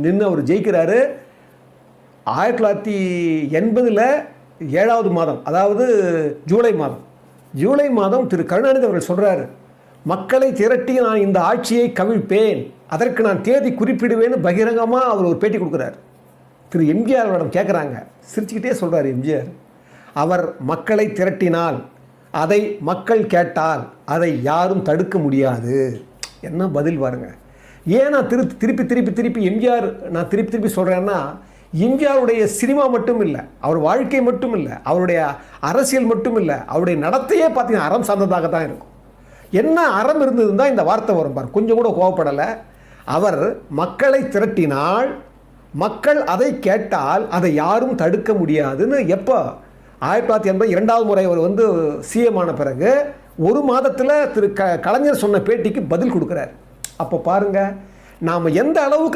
நின்று அவர் ஜெயிக்கிறாரு. 1980 7வது மாதம், அதாவது ஜூலை மாதம் திரு கருணாநிதி அவர்கள் சொல்கிறாரு, மக்களை திரட்டி நான் இந்த ஆட்சியை கவிழ்ப்பேன், அதற்கு நான் தேதி குறிப்பிடுவேன்னு பகிரங்கமாக அவர் ஒரு பேட்டி கொடுக்குறார். திரு எம்ஜிஆர் அவரிடம் கேட்குறாங்க, சிரிச்சுக்கிட்டே சொல்கிறார் எம்ஜிஆர், அவர் மக்களை திரட்டினால், அதை மக்கள் கேட்டால் அதை யாரும் தடுக்க முடியாது. என்ன பதில் பாருங்க. ஏன் நான் திருப்பி எம்ஜிஆர் நான் திருப்பி சொல்கிறேன்னா, எம்ஜிஆருடைய சினிமா மட்டும் இல்லை, அவர் வாழ்க்கை மட்டும் இல்லை, அவருடைய அரசியல் மட்டும் இல்லை, அவருடைய நடத்தையே பார்த்தீங்கன்னா அறம் சார்ந்ததாக தான் இருக்கும். என்ன அறம் இருந்ததுன்னு தான் இந்த வார்த்தை வரும் பார், கொஞ்சம் கூட கோவப்படலை. அவர் மக்களை திரட்டினால், மக்கள் அதை கேட்டால் அதை யாரும் தடுக்க முடியாதுன்னு எப்போ 1982 2வது முறை அவர் சிஎம் ஆன பிறகு 1 மாதத்தில் திரு கலைஞர் சொன்ன பேட்டிக்கு பதில் கொடுக்குறார். அப்போ பாருங்கள் நாம் எந்த அளவுக்கு